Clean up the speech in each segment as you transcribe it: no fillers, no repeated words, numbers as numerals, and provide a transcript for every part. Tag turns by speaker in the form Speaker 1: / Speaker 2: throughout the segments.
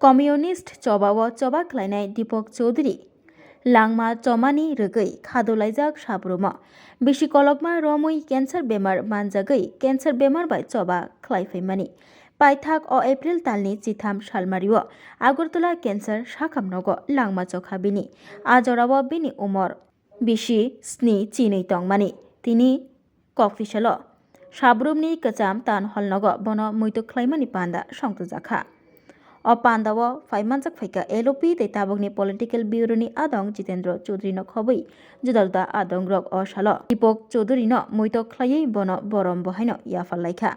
Speaker 1: Communist चबाव चबा खालायनाय दीपक चौधरी लांमा चमानी रगै खादलायजाक साब्रुमा बिसि कलकमा रमुई कैंसर बेमार मानजागै कैंसर बेमार बाय चबा खालायफैमानी पाइथाक अ एप्रिल तालनि चिथाम सालमारिव आगरतला कैंसर साखामनग लांमा चखाबिनी आजराव बिनि उमर बिसि स्नि चिनै तंमानी तिनि कफिसल साब्रुमनि कचाम तान हलनग बन मैतो खालायमानी पान्दा संतुजाखा अ पान्दाव फाइमानजाक फाइका एलओपी तै ताबकनि पलिटिकल ब्यूरोनि आदं जितेन्द्र चौधरी न खबै जुदा जुदा आदं रक असाल दीपक चौधरी न मैतो खालायै बन बरम बहायन याफालायखा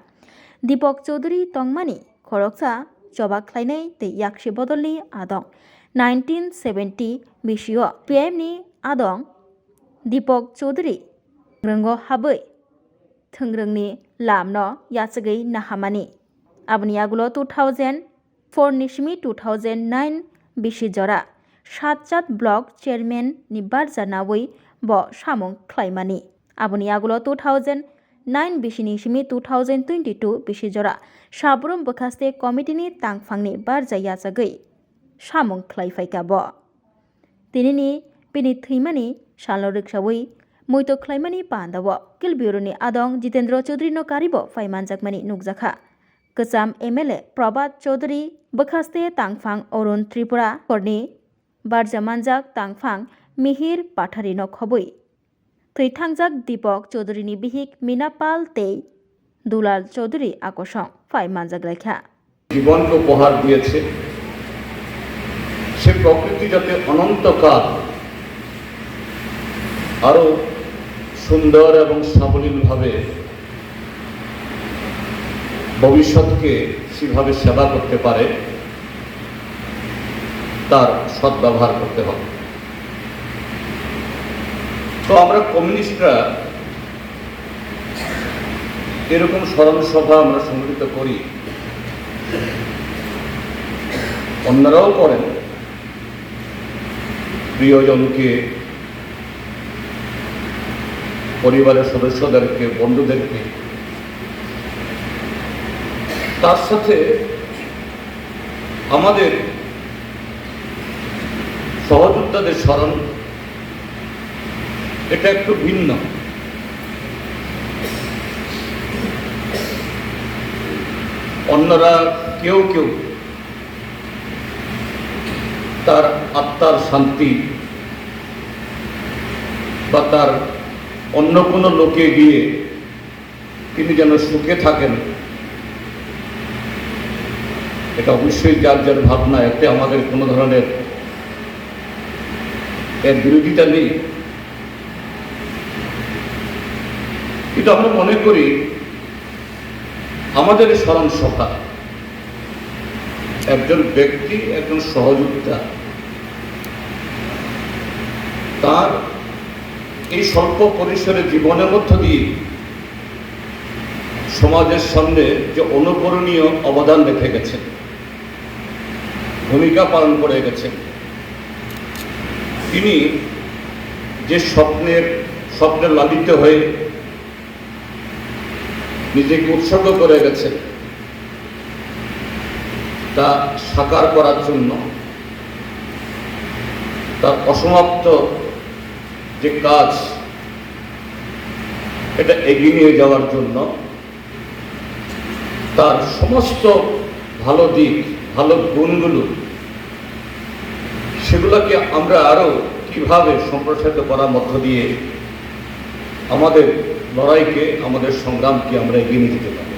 Speaker 1: दीपक चौधरी तंगमानी खरकसा चबा खालायनाय तै याक्षी बदलनि आदं 1970 बिसिओ पीएमनि आदं दीपक चौधरी रंगो हाबै थंग्रंनि लामन याचगै नाहामानी आबनि आगुलो 2004 निसिमी 2009 बिसि जरा सातचात ब्लक चेयरमैन नि बारजानावै ब सामुं खालायमानी आबनि आगुलो 2009 बिसि निसिमी 2022 बिसि जरा साब्रुम बखास्ते कमिटिनि तांफांनि बारजा याचगै सामुं खालायफायका ब तिनिनि बिनि थैमानी सालनो रिक्सावै मैतो खालायमानी पान्दाव किल ब्यूरोनि आदं जितेन्द्र चौधरी न कारिब फाइमानजाकमानी नुकजाखा कचाम एमएलए प्रभात चौधरी बखास्ते तांफां अरुण त्रिपुरा करनि बारजामानजाक तांफां मिहिर पाठारी न खबै थैथांजाक दीपक चौधरीनि बिहिक मीनापाल ते दुलाल चौधरी आकर्षण फाइमानजाक रेखा
Speaker 2: जीवन को उपहार दिएছে সে প্রকৃতি যাতে অনন্তকাল আরো সুন্দর এবং সাবলীলভাবে ভবিষ্যৎকে সেভাবে সেবা করতে পারে তার সদ্ব্যবহার করতে হবে। তো আমরা কমিউনিস্টরা এরকম স্মরণ সভা আমরা সংগঠিত করি, অন্যরাও করেন। প্রিয়জনকে, পরিবারের সদস্যদেরকে, বন্ধুদেরকে, তার সাথে আমাদের সহযোদ্ধাদের স্মরণ এটা একটু ভিন্ন। অন্যরা কেউ কেউ তার আত্মার শান্তি বা তার অন্য কোনো লোকে গিয়ে তিনি যেন সুখে থাকেন, এটা অবশ্যই যার যার ভাবনা। এতে আমাদের কোনো ধরনের এর বিরোধিতা নেই, কিন্তু আমরা মনে করি আমাদের স্মরণ সভা একজন ব্যক্তি, একজন সহযোগিতা, তার এই স্বল্প পরিসরের জীবনের মধ্য দিয়ে সমাজের সামনে যে অনুকরণীয় অবদান রেখে গেছেন, ভূমিকা পালন করে গেছেন, তিনি যে স্বপ্নের লালিত হয়ে নিজেকে উৎসর্গ করে গেছেন, তা সাকার করার জন্য, তার অসমাপ্ত যে কাজ এটা এগিয়ে নিয়ে যাওয়ার জন্য তার সমস্ত ভালো দিক, ভালো গুণগুলো, সেগুলোকে আমরা আরো কিভাবে সম্প্রসারিত করার মধ্য দিয়ে আমাদের লড়াইকে, আমাদের সংগ্রামকে আমরা এগিয়ে নিয়ে যেতে পারি।